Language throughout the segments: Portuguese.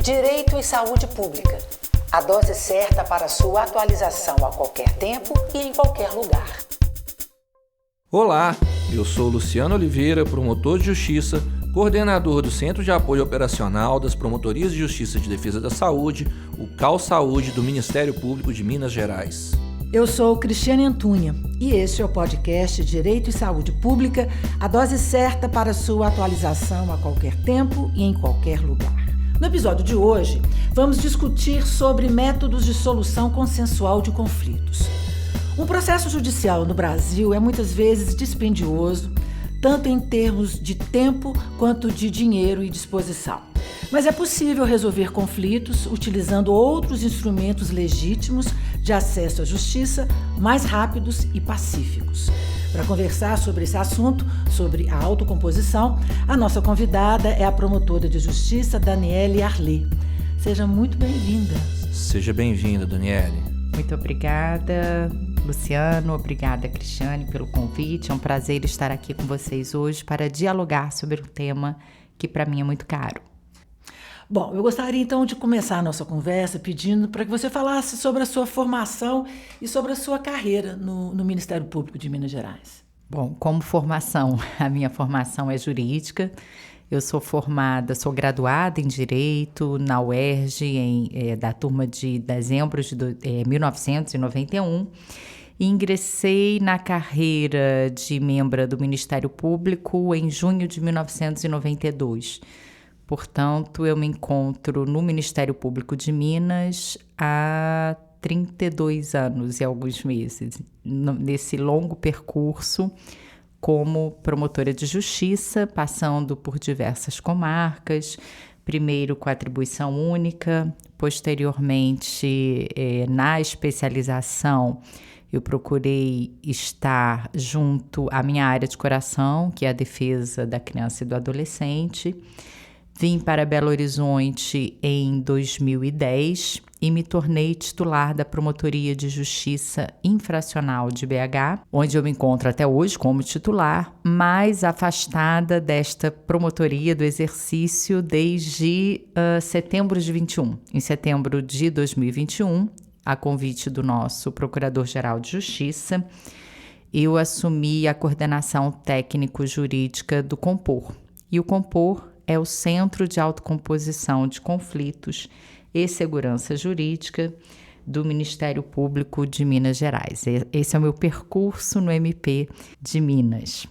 Direito e Saúde Pública. A dose certa para sua atualização a qualquer tempo e em qualquer lugar. Olá, eu sou Luciano Oliveira, promotor de Justiça, coordenador do Centro de Apoio Operacional das Promotorias de Justiça de Defesa da Saúde, o CAU Saúde do Ministério Público de Minas Gerais. Eu sou Cristiane Antunha e este é o podcast Direito e Saúde Pública, a dose certa para sua atualização a qualquer tempo e em qualquer lugar. No episódio de hoje, vamos discutir sobre métodos de solução consensual de conflitos. Um processo judicial no Brasil é muitas vezes dispendioso, tanto em termos de tempo quanto de dinheiro e disposição. Mas é possível resolver conflitos utilizando outros instrumentos legítimos de acesso à justiça mais rápidos e pacíficos. Para conversar sobre esse assunto, sobre a autocomposição, a nossa convidada é a promotora de justiça Daniele Arlê. Seja muito bem-vinda. Seja bem-vinda, Daniele. Muito obrigada, Luciano. Obrigada, Cristiane, pelo convite. É um prazer estar aqui com vocês hoje para dialogar sobre um tema que para mim é muito caro. Bom, eu gostaria então de começar a nossa conversa pedindo para que você falasse sobre a sua formação e sobre a sua carreira no Ministério Público de Minas Gerais. Bom, como formação, a minha formação é jurídica. Eu sou graduada em Direito na UERJ, da turma de dezembro de 1991. E ingressei na carreira de membra do Ministério Público em junho de 1992. Portanto, eu me encontro no Ministério Público de Minas há 32 anos e alguns meses, nesse longo percurso como promotora de justiça, passando por diversas comarcas, primeiro com atribuição única, posteriormente na especialização eu procurei estar junto à minha área de coração, que é a defesa da criança e do adolescente. Vim para Belo Horizonte em 2010 e me tornei titular da Promotoria de Justiça Infracional de BH, onde eu me encontro até hoje como titular, mas afastada desta promotoria do exercício desde setembro de 21. Em setembro de 2021, a convite do nosso Procurador-Geral de Justiça, eu assumi a coordenação técnico-jurídica do COMPOR. E o COMPOR é o Centro de Autocomposição de Conflitos e Segurança Jurídica do Ministério Público de Minas Gerais. Esse é o meu percurso no MP de Minas.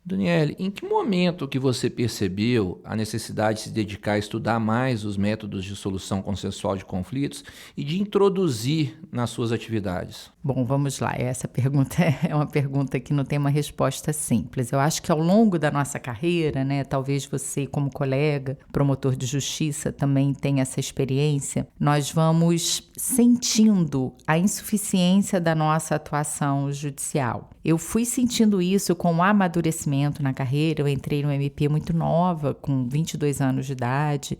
Daniele, em que momento que você percebeu a necessidade de se dedicar a estudar mais os métodos de solução consensual de conflitos e de introduzir nas suas atividades? Bom, vamos lá. Essa pergunta é uma pergunta que não tem uma resposta simples. Eu acho que ao longo da nossa carreira, talvez você, como colega, promotor de justiça, também tenha essa experiência, nós vamos sentindo a insuficiência da nossa atuação judicial. Eu fui sentindo isso com o amadurecimento na carreira. Eu entrei no MP muito nova, com 22 anos de idade,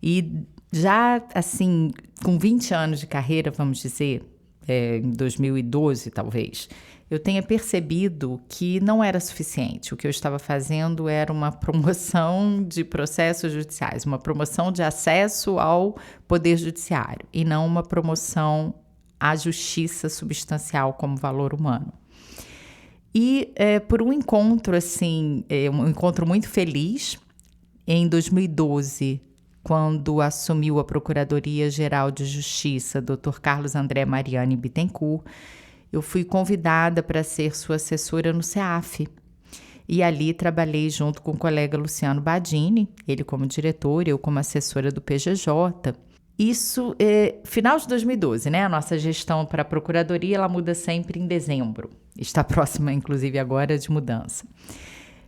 e já, assim, com 20 anos de carreira, vamos dizer, em 2012, talvez, eu tenha percebido que não era suficiente. O que eu estava fazendo era uma promoção de processos judiciais, uma promoção de acesso ao poder judiciário, e não uma promoção à justiça substancial como valor humano. E por um encontro, um encontro muito feliz, em 2012, quando assumiu a Procuradoria-Geral de Justiça, Dr. Carlos André Mariani Bittencourt, eu fui convidada para ser sua assessora no CEAF. E ali trabalhei junto com o colega Luciano Badini, ele como diretor, eu como assessora do PGJ. Isso final de 2012, A nossa gestão para a Procuradoria, ela muda sempre em dezembro. Está próxima, inclusive, agora de mudança.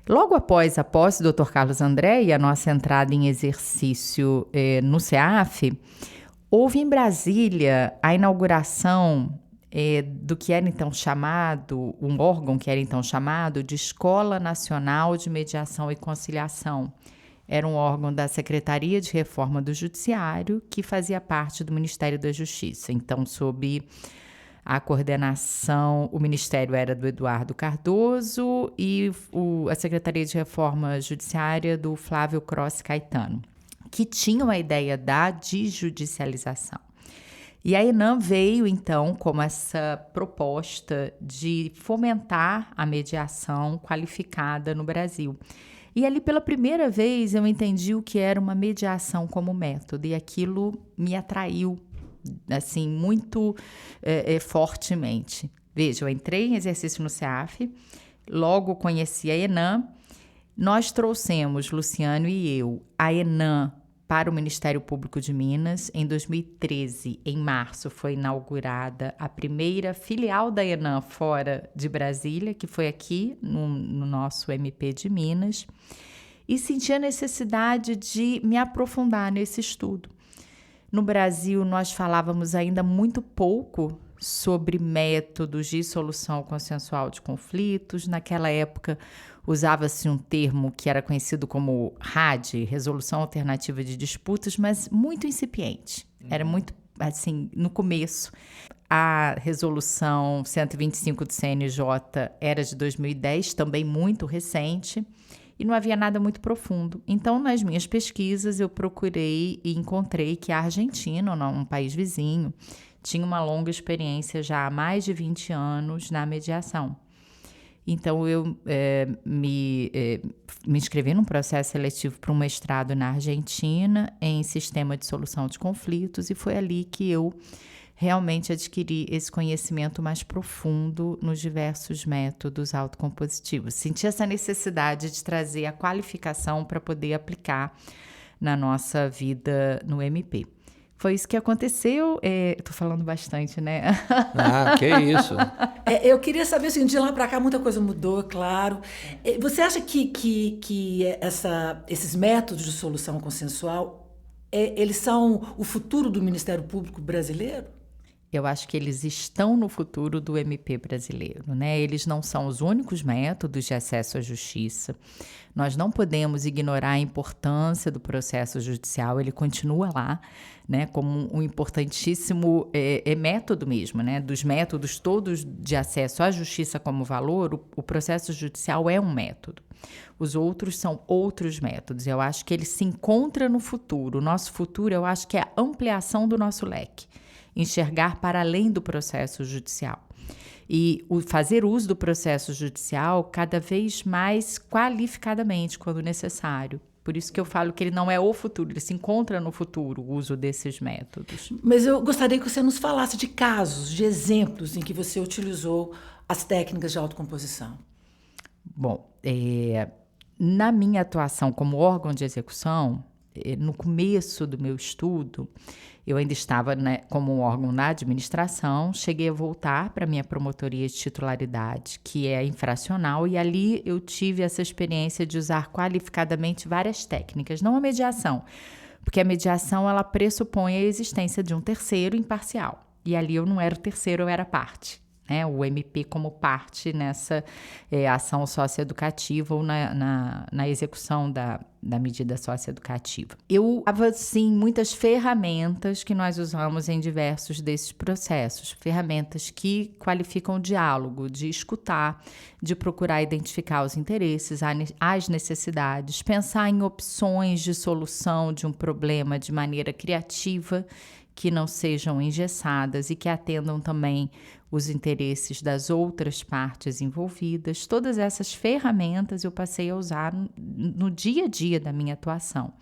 Logo após a posse do Dr. Carlos André e a nossa entrada em exercício no CEAF, houve em Brasília a inauguração do que era então chamado, um órgão que era então chamado de Escola Nacional de Mediação e Conciliação. Era um órgão da Secretaria de Reforma do Judiciário que fazia parte do Ministério da Justiça. Então, sob a coordenação, o ministério era do Eduardo Cardoso e a Secretaria de Reforma Judiciária do Flávio Crossi Caetano. que tinham a ideia da desjudicialização. E a ENAM veio, então, como essa proposta de fomentar a mediação qualificada no Brasil. E ali, pela primeira vez, eu entendi o que era uma mediação como método, e aquilo me atraiu, assim, muito fortemente. Veja, eu entrei em exercício no CEAF, logo conheci a ENAM, nós trouxemos, Luciano e eu, a ENAM para o Ministério Público de Minas. Em 2013, em março, foi inaugurada a primeira filial da ENAM fora de Brasília, que foi aqui no nosso MP de Minas, e senti a necessidade de me aprofundar nesse estudo. No Brasil, nós falávamos ainda muito pouco sobre métodos de solução consensual de conflitos. Naquela época, usava-se um termo que era conhecido como RAD, Resolução Alternativa de Disputas, mas muito incipiente. Era muito, assim, no começo. A Resolução 125 do CNJ era de 2010, também muito recente, e não havia nada muito profundo. Então, nas minhas pesquisas, eu procurei e encontrei que a Argentina, um país vizinho, tinha uma longa experiência já há mais de 20 anos na mediação. Então, eu me inscrevi num processo seletivo para um mestrado na Argentina em sistema de solução de conflitos, e foi ali que eu realmente adquiri esse conhecimento mais profundo nos diversos métodos autocompositivos. Senti essa necessidade de trazer a qualificação para poder aplicar na nossa vida no MP. Foi isso que aconteceu. Estou falando bastante, né? Ah, que isso. Eu queria saber, assim, de lá para cá muita coisa mudou, claro. Você acha que esses métodos de solução consensual, eles são o futuro do Ministério Público brasileiro? Eu acho que eles estão no futuro do MP brasileiro, né? Eles não são os únicos métodos de acesso à justiça. Nós não podemos ignorar a importância do processo judicial, ele continua lá, né, como um importantíssimo método mesmo, né? Dos métodos todos de acesso à justiça como valor, o processo judicial é um método. Os outros são outros métodos. Eu acho que ele se encontra no futuro. O nosso futuro, eu acho que é a ampliação do nosso leque. Enxergar para além do processo judicial. E fazer uso do processo judicial cada vez mais qualificadamente, quando necessário. Por isso que eu falo que ele não é o futuro, ele se encontra no futuro, o uso desses métodos. Mas eu gostaria que você nos falasse de casos, de exemplos em que você utilizou as técnicas de autocomposição. Bom, na minha atuação como órgão de execução, no começo do meu estudo, eu ainda estava, né, como um órgão da administração, cheguei a voltar para a minha promotoria de titularidade, que é infracional, e ali eu tive essa experiência de usar qualificadamente várias técnicas, não a mediação, porque a mediação ela pressupõe a existência de um terceiro imparcial, e ali eu não era o terceiro, eu era parte. Né, o MP como parte nessa ação socioeducativa ou na execução da medida socioeducativa. Eu usava, sim, muitas ferramentas que nós usamos em diversos desses processos, ferramentas que qualificam o diálogo, de escutar, de procurar identificar os interesses, as necessidades, pensar em opções de solução de um problema de maneira criativa, que não sejam engessadas e que atendam também os interesses das outras partes envolvidas. Todas essas ferramentas eu passei a usar no dia a dia da minha atuação.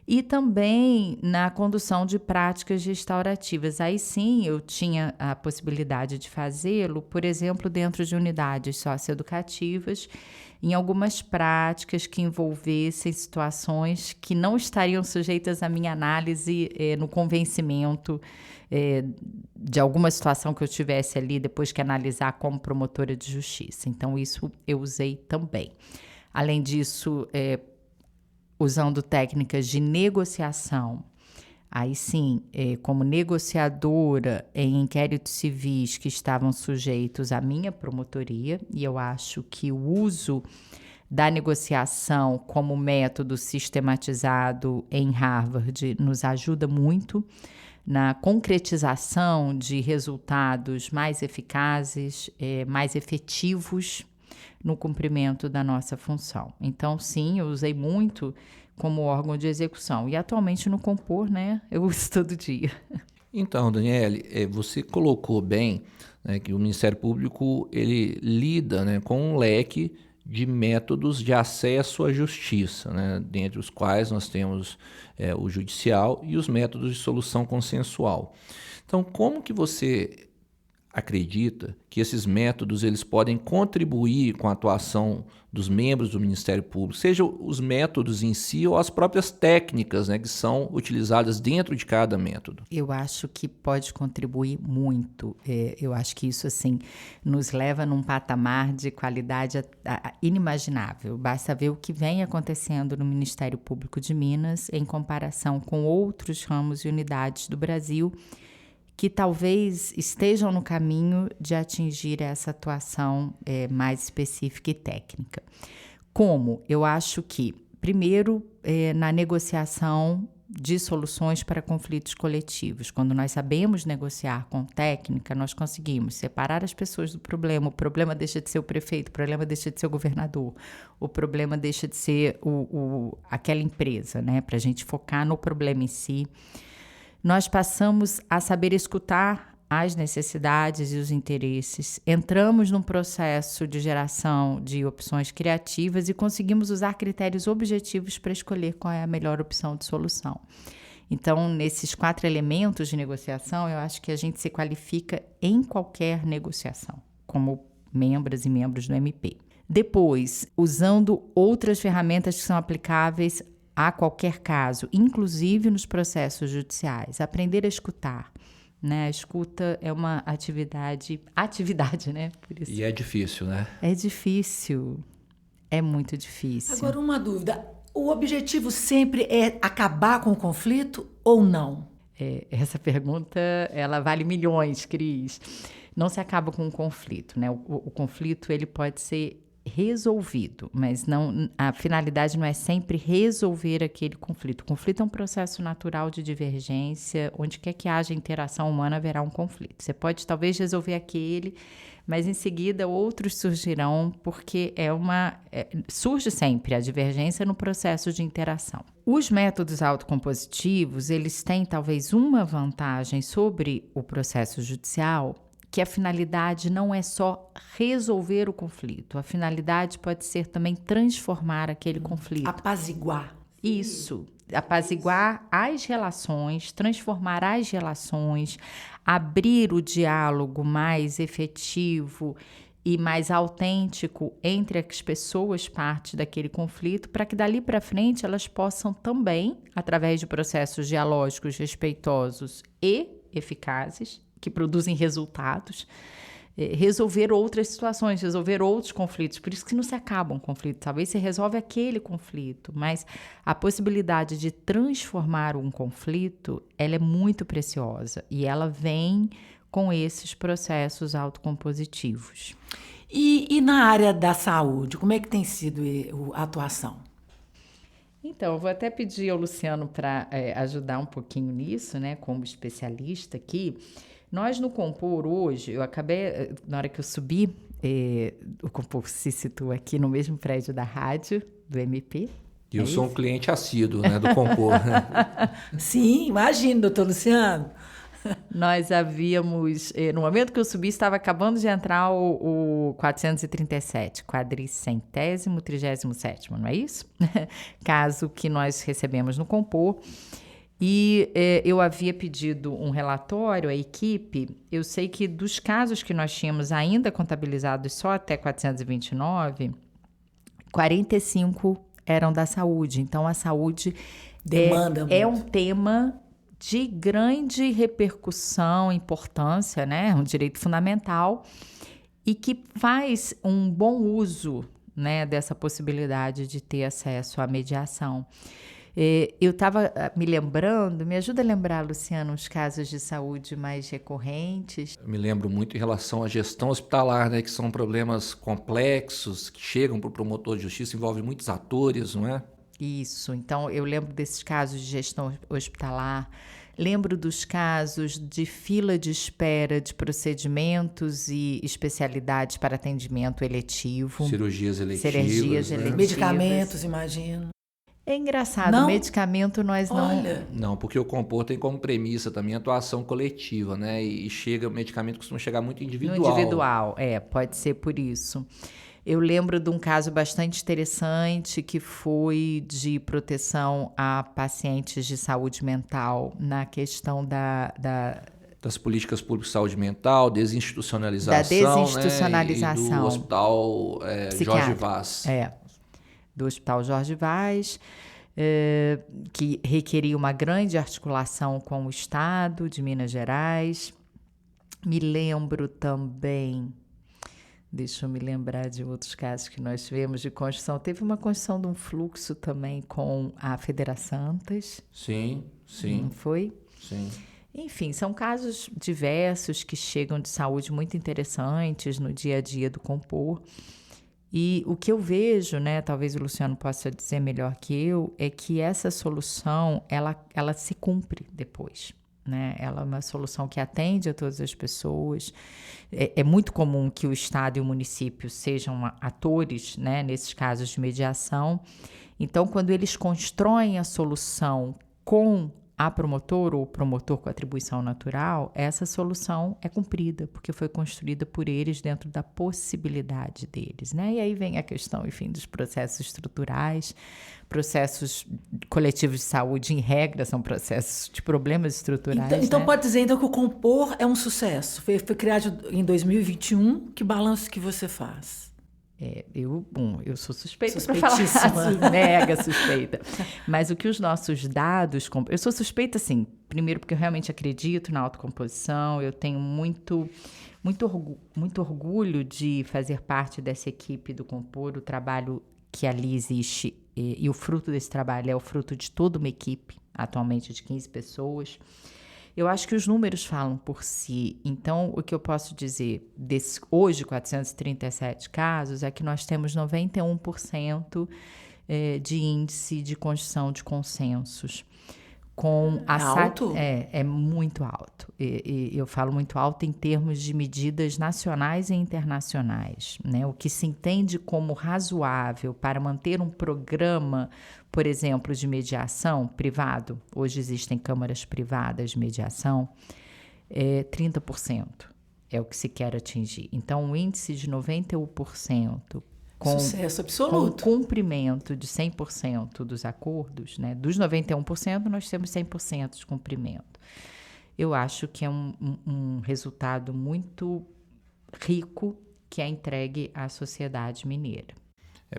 E também na condução de práticas restaurativas. Aí sim eu tinha a possibilidade de fazê-lo, por exemplo, dentro de unidades socioeducativas, em algumas práticas que envolvessem situações que não estariam sujeitas à minha análise no convencimento de alguma situação que eu tivesse ali depois que analisar como promotora de justiça. Então, isso eu usei também. Além disso, usando técnicas de negociação, aí sim, como negociadora em inquéritos civis que estavam sujeitos à minha promotoria, e eu acho que o uso da negociação como método sistematizado em Harvard nos ajuda muito na concretização de resultados mais eficazes, mais efetivos no cumprimento da nossa função. Então, sim, eu usei muito como órgão de execução. E atualmente no Compor, né, eu uso todo dia. Então, Daniele, você colocou bem, né, que o Ministério Público ele lida, né, com um leque de métodos de acesso à justiça, né, dentre os quais nós temos o judicial e os métodos de solução consensual. Então, como que você acredita que esses métodos eles podem contribuir com a atuação dos membros do Ministério Público, seja os métodos em si ou as próprias técnicas, né, que são utilizadas dentro de cada método? Eu acho que pode contribuir muito. Eu acho que isso, assim, nos leva num patamar de qualidade inimaginável. Basta ver o que vem acontecendo no Ministério Público de Minas em comparação com outros ramos e unidades do Brasil que talvez estejam no caminho de atingir essa atuação mais específica e técnica. Como? Eu acho que, primeiro, na negociação de soluções para conflitos coletivos. Quando nós sabemos negociar com técnica, nós conseguimos separar as pessoas do problema. O problema deixa de ser o prefeito, o problema deixa de ser o governador, o problema deixa de ser aquela empresa, né? Para a gente focar no problema em si. Nós passamos a saber escutar as necessidades e os interesses, entramos num processo de geração de opções criativas e conseguimos usar critérios objetivos para escolher qual é a melhor opção de solução. Então, nesses 4 elementos de negociação, eu acho que a gente se qualifica em qualquer negociação, como membros e membros do MP. Depois, usando outras ferramentas que são aplicáveis a qualquer caso, inclusive nos processos judiciais. Aprender a escutar, né? A escuta é uma atividade, né? Por isso. E é difícil, né? É difícil, é muito difícil. Agora, uma dúvida, o objetivo sempre é acabar com o conflito ou não? Essa pergunta, ela vale milhões, Cris. Não se acaba com o conflito, né? O conflito, ele pode ser resolvido, mas não, a finalidade não é sempre resolver aquele conflito. O conflito é um processo natural de divergência, onde quer que haja interação humana haverá um conflito. Você pode talvez resolver aquele, mas em seguida outros surgirão, porque surge sempre a divergência no processo de interação. Os métodos autocompositivos, eles têm talvez uma vantagem sobre o processo judicial, que a finalidade não é só resolver o conflito. A finalidade pode ser também transformar aquele conflito. Apaziguar. Isso. Apaziguar as relações, transformar as relações, abrir o diálogo mais efetivo e mais autêntico entre as pessoas parte daquele conflito, para que dali para frente elas possam também, através de processos dialógicos respeitosos e eficazes, que produzem resultados, resolver outras situações, resolver outros conflitos. Por isso que não se acaba um conflito. Talvez se resolve aquele conflito, mas a possibilidade de transformar um conflito, ela é muito preciosa e ela vem com esses processos autocompositivos. E na área da saúde, como é que tem sido a atuação? Então, eu vou até pedir ao Luciano para ajudar um pouquinho nisso, né, como especialista aqui. Nós no Compor hoje, eu acabei, na hora que eu subi, o Compor se situa aqui no mesmo prédio da rádio, do MP. E eu sou um cliente assíduo, né, do Compor. Sim, imagino, doutor Luciano. Nós havíamos, no momento que eu subi, estava acabando de entrar o 437, 437º, não é isso? Caso que nós recebemos no Compor. E eu havia pedido um relatório à equipe. Eu sei que dos casos que nós tínhamos ainda contabilizados só até 429, 45 eram da saúde. Então, a saúde é um tema de grande repercussão, importância, né? Um direito fundamental e que faz um bom uso, né, dessa possibilidade de ter acesso à mediação. Eu estava me lembrando, me ajuda a lembrar, Luciano, os casos de saúde mais recorrentes. Eu me lembro muito em relação à gestão hospitalar, né, que são problemas complexos, que chegam para o promotor de justiça, envolve muitos atores, não é? Isso, então eu lembro desses casos de gestão hospitalar, lembro dos casos de fila de espera de procedimentos e especialidades para atendimento eletivo. Cirurgias eletivas. Medicamentos, imagino. É engraçado, Não? o medicamento nós não... Olha, Não, porque o compor tem como premissa também a atuação coletiva, né? E chega, o medicamento costuma chegar muito No individual. individual, pode ser por isso. Eu lembro de um caso bastante interessante que foi de proteção a pacientes de saúde mental na questão Das políticas públicas de saúde mental, da desinstitucionalização, né? E do desinstitucionalização hospital Jorge psiquiátrica. Vaz. Do Hospital Jorge Vaz, que requeria uma grande articulação com o Estado de Minas Gerais. Me lembro também... Deixa eu me lembrar de outros casos que nós tivemos de construção. Teve uma construção de um fluxo também com a Federaçantas. Sim. Não foi? Sim. Enfim, são casos diversos que chegam de saúde muito interessantes no dia a dia do Compor. E o que eu vejo, né, talvez o Luciano possa dizer melhor que eu, é que essa solução, ela se cumpre depois. Né? Ela é uma solução que atende a todas as pessoas. É muito comum que o Estado e o município sejam atores, né, nesses casos de mediação. Então, quando eles constroem a solução com a promotor ou o promotor com atribuição natural, essa solução é cumprida, porque foi construída por eles dentro da possibilidade deles, né? E aí vem a questão, enfim, dos processos estruturais, processos coletivos de saúde, em regra, são processos de problemas estruturais. Então né? pode dizer então que o Compor é um sucesso. Foi criado em 2021. Que balanço que você faz? Eu sou suspeita para falar, mega suspeita. Mas o que os nossos dados... Eu sou suspeita, assim, primeiro porque eu realmente acredito na autocomposição, eu tenho muito orgulho de fazer parte dessa equipe do Compor, o trabalho que ali existe, e o fruto desse trabalho é o fruto de toda uma equipe, atualmente de 15 pessoas. Eu acho que os números falam por si. Então, o que eu posso dizer, hoje, 437 casos, é que nós temos 91% de índice de construção de consensos. Alto? É muito alto. E eu falo muito alto em termos de medidas nacionais e internacionais, né? O que se entende como razoável para manter um programa, por exemplo, de mediação privado, hoje existem câmaras privadas de mediação, 30% é o que se quer atingir. Então, um índice de 91%, sucesso absoluto. com o cumprimento de 100% dos acordos, né? Dos 91%, nós temos 100% de cumprimento. Eu acho que é um resultado muito rico que é entregue à sociedade mineira.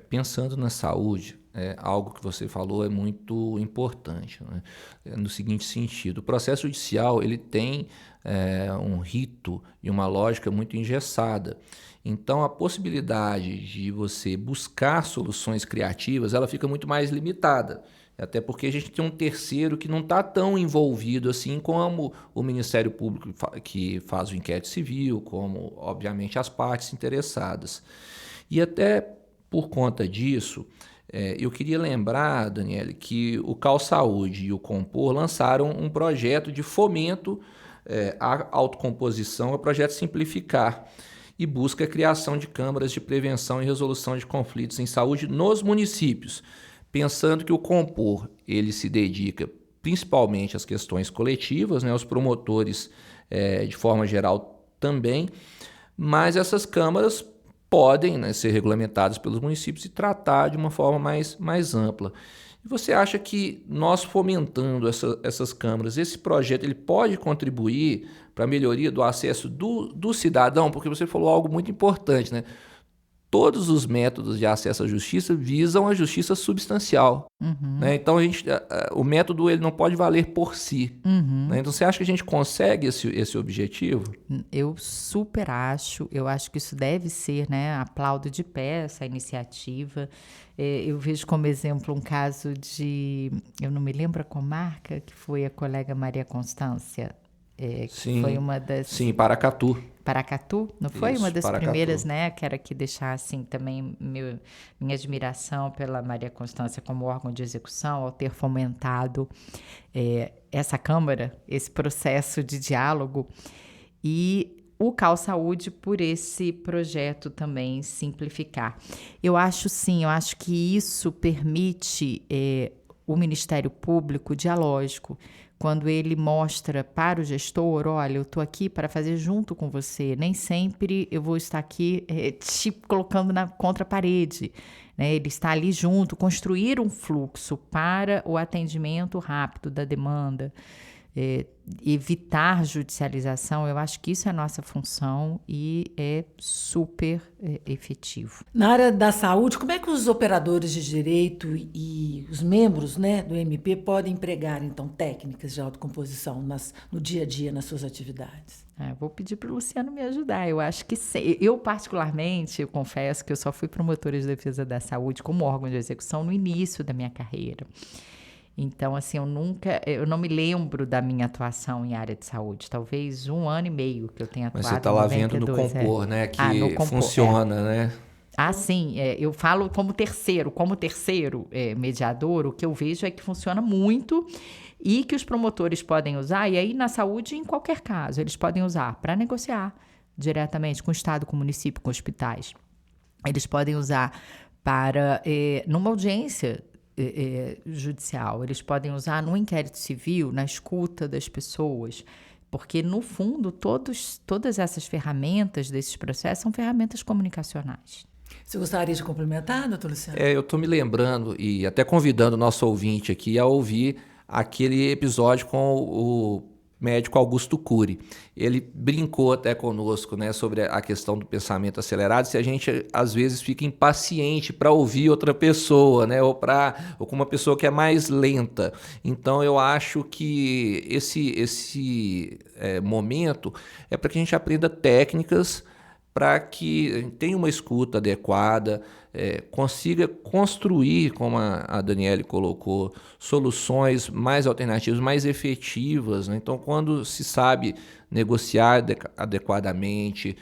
Pensando na saúde, algo que você falou é muito importante, né? No seguinte sentido, o processo judicial ele tem um rito e uma lógica muito engessada. Então, a possibilidade de você buscar soluções criativas, ela fica muito mais limitada. Até porque a gente tem um terceiro que não está tão envolvido assim como o Ministério Público que faz o inquérito civil, como, obviamente, as partes interessadas. E até por conta disso, eu queria lembrar, Daniele, que o Cal Saúde e o Compor lançaram um projeto de fomento à autocomposição, o projeto Simplificar, e busca a criação de câmaras de prevenção e resolução de conflitos em saúde nos municípios, pensando que o Compor ele se dedica principalmente às questões coletivas, né, os promotores de forma geral também, mas essas câmaras podem, né, ser regulamentadas pelos municípios e tratar de uma forma mais ampla. E você acha que nós fomentando essas câmaras, esse projeto ele pode contribuir para a melhoria do acesso do cidadão? Porque você falou algo muito importante, né? Todos os métodos de acesso à justiça visam a justiça substancial. Uhum. Né? Então, o método ele não pode valer por si. Uhum. Né? Então, você acha que a gente consegue esse objetivo? Eu super acho. Eu acho que isso deve ser, né? Aplaudo de pé essa iniciativa. Eu vejo como exemplo um caso de... Eu não me lembro a comarca, que foi a colega Maria Constância. Sim, foi uma das... Sim, Paracatu. Paracatu, não foi? Isso, Uma das Paracatu. primeiras, né? Quero aqui deixar, assim, também minha admiração pela Maria Constância como órgão de execução, ao ter fomentado essa Câmara, esse processo de diálogo. E o Cal Saúde por esse projeto também simplificar. Eu acho que isso permite o Ministério Público dialógico, quando ele mostra para o gestor, olha, eu estou aqui para fazer junto com você, nem sempre eu vou estar aqui te colocando contra a parede, né? Ele está ali junto, construir um fluxo para o atendimento rápido da demanda, evitar judicialização. Eu acho que isso é a nossa função e é super efetivo. Na área da saúde, como é que os operadores de direito e os membros, né, do MP podem empregar, então, técnicas de autocomposição no dia a dia, nas suas atividades? Vou pedir para o Luciano me ajudar. Eu acho que eu, particularmente, eu confesso que eu só fui promotora de defesa da saúde como órgão de execução no início da minha carreira. Então, assim, eu não me lembro da minha atuação em área de saúde. Talvez 1 ano e meio que eu tenha atuado. Mas você está lá vendo no Compor, né? Que funciona, né? Sim. Eu falo como terceiro mediador, o que eu vejo é que funciona muito e que os promotores podem usar, e aí na saúde, em qualquer caso, eles podem usar para negociar diretamente com o Estado, com o município, com hospitais. Eles podem usar para, numa audiência judicial, eles podem usar no inquérito civil, na escuta das pessoas, porque no fundo todas essas ferramentas desses processos são ferramentas comunicacionais. Você gostaria de complementar, doutor Luciano? Eu estou me lembrando e até convidando o nosso ouvinte aqui a ouvir aquele episódio com o médico Augusto Cury. Ele brincou até conosco, né, sobre a questão do pensamento acelerado, se a gente às vezes fica impaciente para ouvir outra pessoa, né, ou com uma pessoa que é mais lenta. Então eu acho que esse momento é para que a gente aprenda técnicas para que a gente tenha uma escuta adequada, consiga construir, como a Daniele colocou, soluções mais alternativas, mais efetivas, né? Então, quando se sabe negociar adequadamente,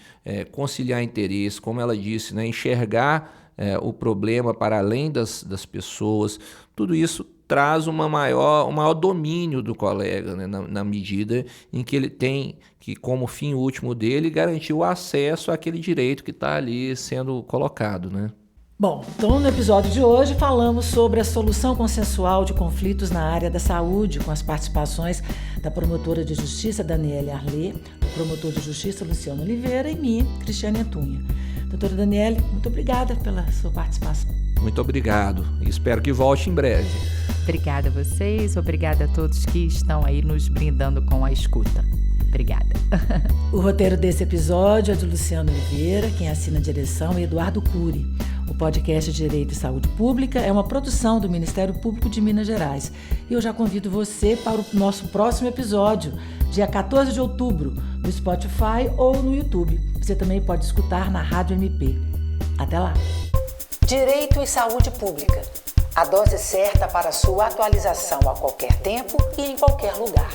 conciliar interesses, como ela disse, né? Enxergar o problema para além das pessoas, tudo isso traz um maior domínio do colega, né? Na medida em que ele tem que, como fim último dele, garantir o acesso àquele direito que está ali sendo colocado, né? Bom, então no episódio de hoje falamos sobre a solução consensual de conflitos na área da saúde, com as participações da promotora de justiça Daniele Arlê, do promotor de justiça Luciano Oliveira e minha, Cristiane Antunha. Doutora Daniele, muito obrigada pela sua participação. Muito obrigado e espero que volte em breve. Obrigada a vocês, obrigada a todos que estão aí nos brindando com a escuta. Obrigada. O roteiro desse episódio é de Luciano Oliveira, quem assina a direção é Eduardo Cury. O podcast Direito e Saúde Pública é uma produção do Ministério Público de Minas Gerais. E eu já convido você para o nosso próximo episódio, dia 14 de outubro, no Spotify ou no YouTube. Você também pode escutar na Rádio MP. Até lá! Direito e Saúde Pública. A dose certa para sua atualização a qualquer tempo e em qualquer lugar.